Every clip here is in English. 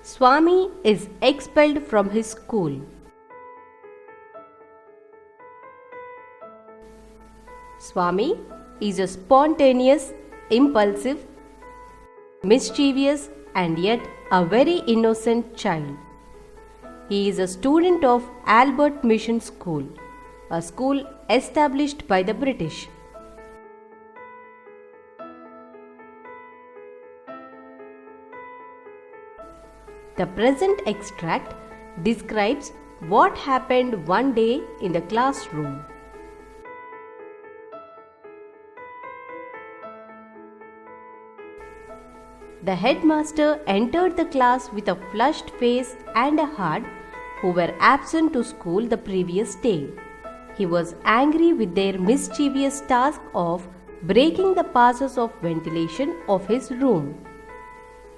Swami is expelled from his school. Swami is a spontaneous, impulsive, mischievous and yet a very innocent child. He is a student of Albert Mission School, a school established by the British. The present extract describes what happened one day in the classroom. The headmaster entered the class with a flushed face and a heart who were absent to school the previous day. He was angry with their mischievous task of breaking the passes of ventilation of his room.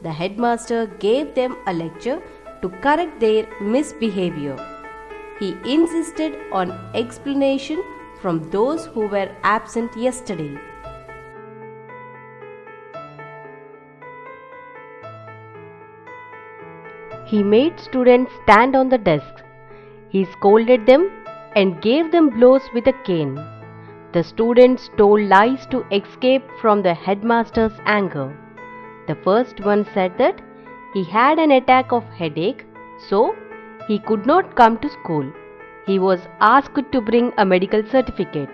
The headmaster gave them a lecture to correct their misbehavior. He insisted on explanation from those who were absent yesterday. He made students stand on the desk. He scolded them and gave them blows with a cane. The students told lies to escape from the headmaster's anger. The first one said that he had an attack of headache, so he could not come to school. He was asked to bring a medical certificate.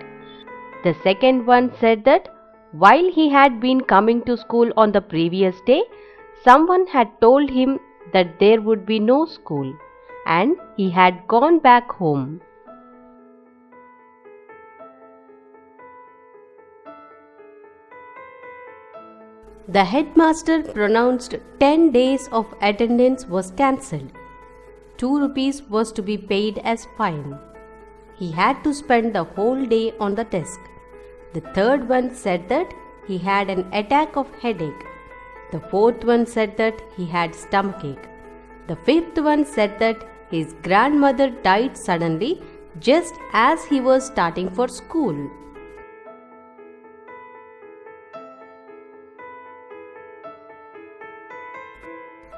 The second one said that while he had been coming to school on the previous day, someone had told him that there would be no school, and he had gone back home. The headmaster pronounced 10 days of attendance was cancelled. 2 rupees was to be paid as fine. He had to spend the whole day on the desk. The third one said that he had an attack of headache. The fourth one said that he had stomachache. The fifth one said that his grandmother died suddenly just as he was starting for school.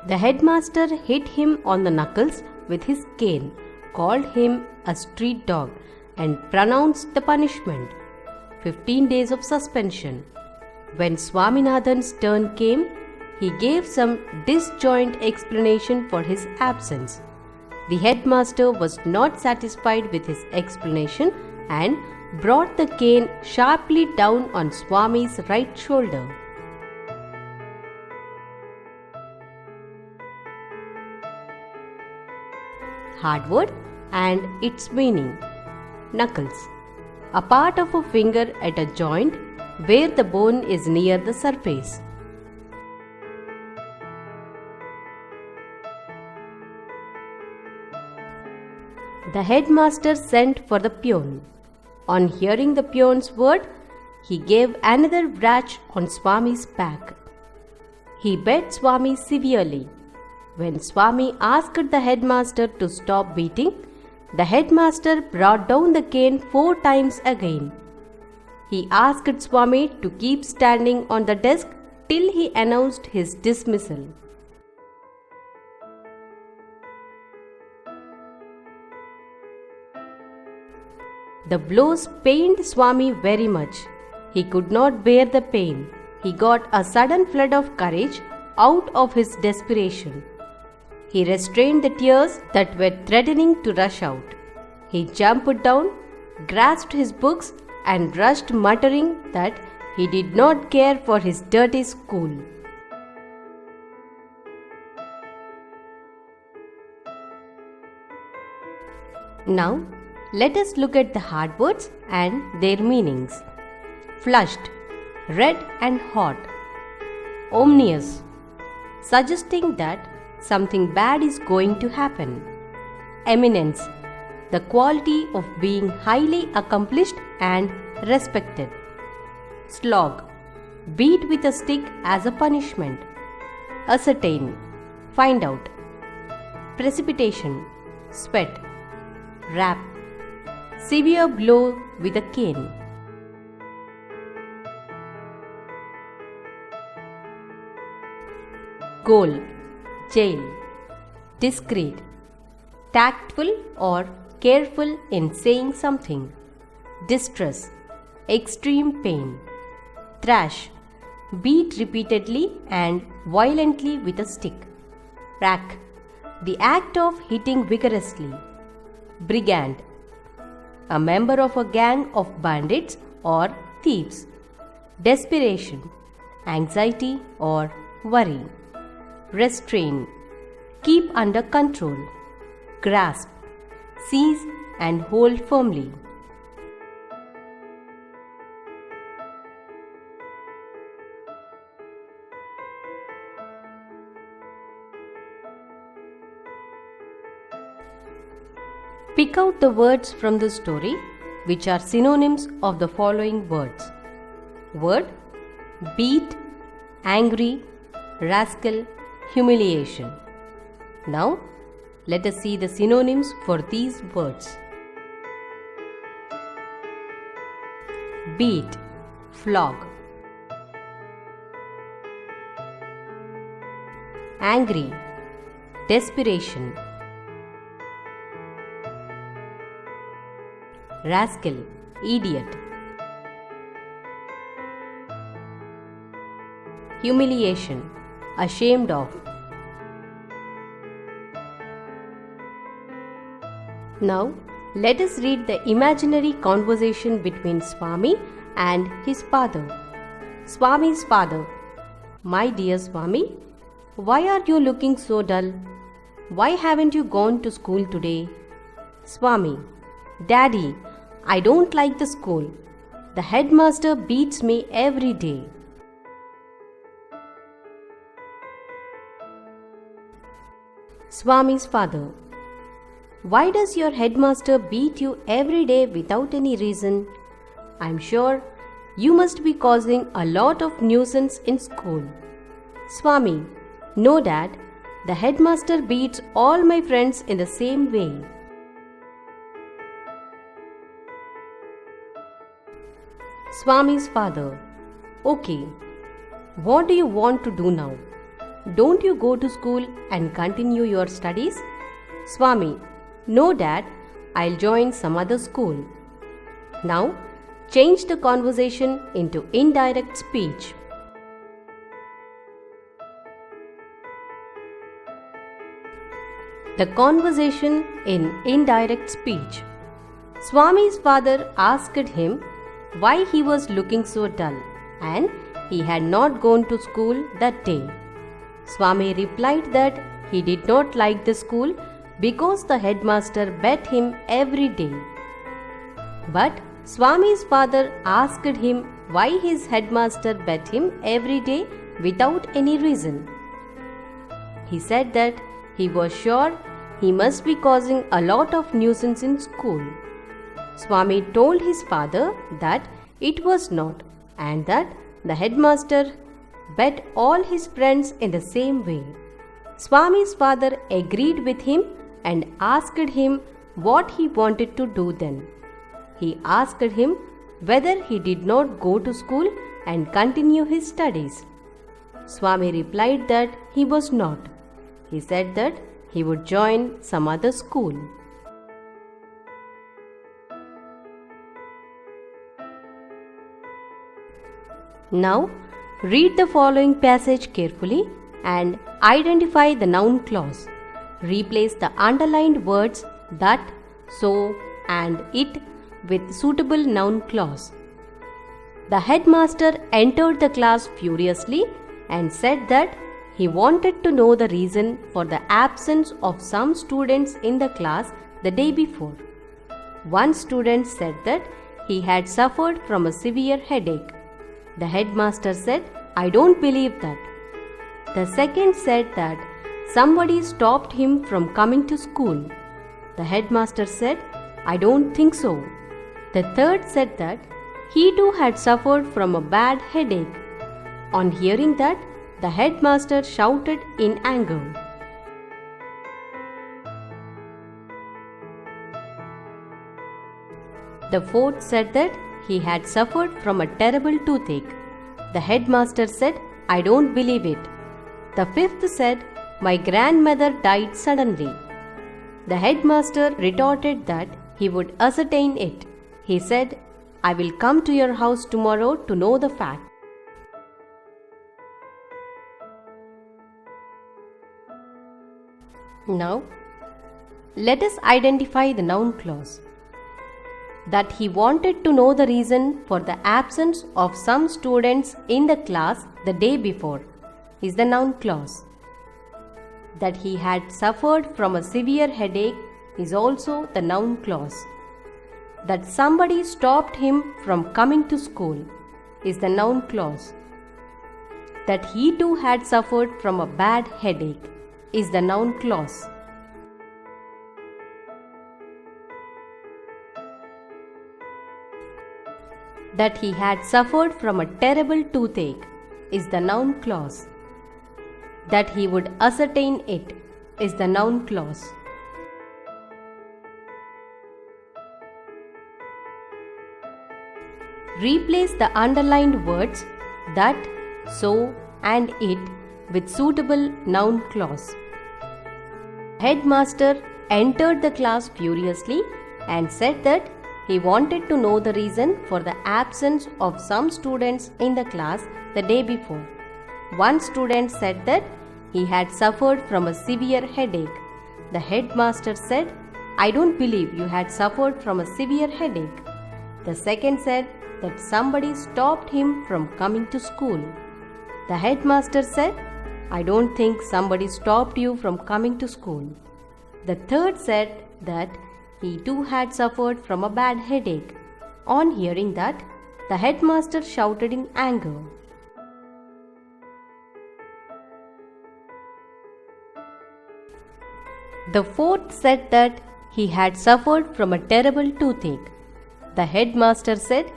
The headmaster hit him on the knuckles with his cane, called him a street dog, and pronounced the punishment 15 days of suspension. When Swaminathan's turn came, he gave some disjoint explanation for his absence. The headmaster was not satisfied with his explanation and brought the cane sharply down on Swami's right shoulder. Hardwood and its meaning. Knuckles. A part of a finger at a joint where the bone is near the surface. The headmaster sent for the peon. On hearing the peon's word, he gave another whack on Swami's back. He beat Swami severely. When Swami asked the headmaster to stop beating, the headmaster brought down the cane 4 times again. He asked Swami to keep standing on the desk till he announced his dismissal. The blows pained Swami very much. He could not bear the pain. He got a sudden flood of courage out of his desperation. He restrained the tears that were threatening to rush out. He jumped down, grasped his books, and rushed muttering that he did not care for his dirty school. Now, let us look at the hard words and their meanings. Flushed, red and hot. Ominous, suggesting that something bad is going to happen. Eminence, the quality of being highly accomplished and respected. Slog, beat with a stick as a punishment. Ascertain, find out. Precipitation, sweat. Rap, severe blow with a cane. Gaol, jail. Discreet, tactful or careful in saying something. Distress, extreme pain. Thrash, beat repeatedly and violently with a stick. Rack, the act of hitting vigorously. Brigand, a member of a gang of bandits or thieves. Desperation, anxiety or worry. Restrain, keep under control. Grasp, seize and hold firmly. Pick out the words from the story which are synonyms of the following words. Word: beat, angry, rascal, humiliation. Now, let us see the synonyms for these words. Beat, flog. Angry, desperation. Rascal, idiot. Humiliation, ashamed of. Now, let us read the imaginary conversation between Swami and his father. Swami's father: My dear Swami, why are you looking so dull? Why haven't you gone to school today? Swami: Daddy, I don't like the school. The headmaster beats me every day. Swami's father: Why does your headmaster beat you every day without any reason? I'm sure you must be causing a lot of nuisance in school. Swami: No, Dad. The headmaster beats all my friends in the same way. Swami's father: Okay, what do you want to do now? Don't you go to school and continue your studies? Swami: No, Dad, I'll join some other school. Now, change the conversation into indirect speech. The conversation in indirect speech. Swami's father asked him why he was looking so dull and he had not gone to school that day. Swami replied that he did not like the school because the headmaster beat him every day. But Swami's father asked him why his headmaster beat him every day without any reason. He said that he was sure he must be causing a lot of nuisance in school. Swami told his father that it was not and that the headmaster beat all his friends in the same way. Swami's father agreed with him and asked him what he wanted to do then. He asked him whether he did not go to school and continue his studies. Swami replied that he was not. He said that he would join some other school. Now, read the following passage carefully and identify the noun clause. Replace the underlined words that, so, and it with suitable noun clause. The headmaster entered the class furiously and said that he wanted to know the reason for the absence of some students in the class the day before. One student said that he had suffered from a severe headache. The headmaster said, I don't believe that. The second said that somebody stopped him from coming to school. The headmaster said, I don't think so. The third said that he too had suffered from a bad headache. On hearing that, the headmaster shouted in anger. The fourth said that he had suffered from a terrible toothache. The headmaster said, I don't believe it. The fifth said My grandmother died suddenly. The headmaster retorted that he would ascertain it. He said, I will come to your house tomorrow to know the fact. Now, let us identify the noun clause. That he wanted to know the reason for the absence of some students in the class the day before is the noun clause. That he had suffered from a severe headache is also the noun clause. That somebody stopped him from coming to school is the noun clause. That he too had suffered from a bad headache is the noun clause. That he had suffered from a terrible toothache is the noun clause. That he would ascertain it is the noun clause. Replace the underlined words that, so, and it with suitable noun clause. Headmaster entered the class furiously and said that he wanted to know the reason for the absence of some students in the class the day before. One student said that he had suffered from a severe headache. The headmaster said, I don't believe you had suffered from a severe headache. The second said that somebody stopped him from coming to school. The headmaster said, I don't think somebody stopped you from coming to school. The third said that he too had suffered from a bad headache. On hearing that, the headmaster shouted in anger. The fourth said that he had suffered from a terrible toothache. The headmaster said,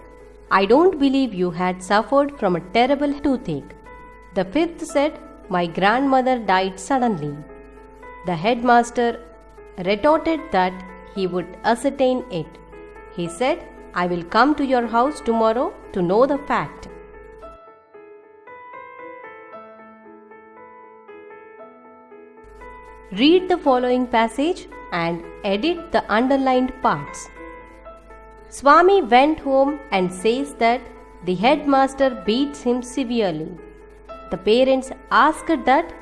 I don't believe you had suffered from a terrible toothache. The fifth said, my grandmother died suddenly. The headmaster retorted that he would ascertain it. He said, I will come to your house tomorrow to know the fact. Read the following passage and edit the underlined parts. Swami went home and says that the headmaster beats him severely. The parents asked that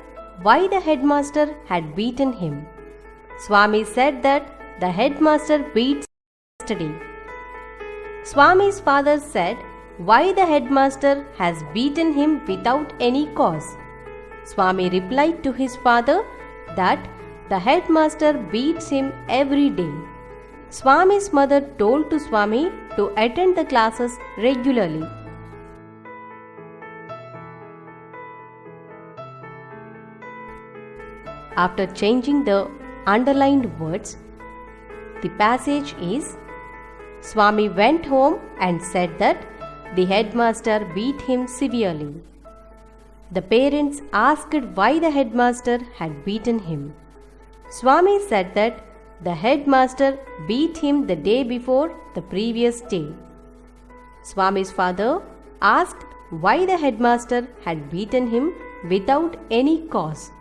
why the headmaster had beaten him. Swami said that the headmaster beats yesterday. Swami's father said why the headmaster has beaten him without any cause. Swami replied to his father that the headmaster beats him every day. Swami's mother told to Swami to attend the classes regularly. After changing the underlined words, the passage is Swami went home and said that the headmaster beat him severely. The parents asked why the headmaster had beaten him. Swami said that the headmaster beat him the day before the previous day. Swami's father asked why the headmaster had beaten him without any cause.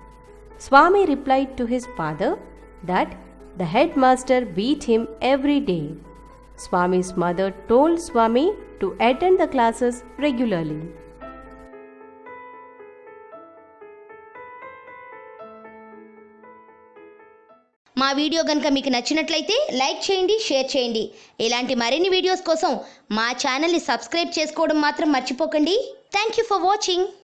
Swami replied to his father that the headmaster beat him every day. Swami's mother told Swami to attend the classes regularly. మా video గనుక మీకు నచ్చినట్లయితే like చేయండి, share చేయండి. ఇలాంటి మరిన్ని videos కోసం మా ఛానల్ని సబ్స్క్రైబ్ చేసుకోవడం మాత్రం మర్చిపోకండి. Thank you for watching.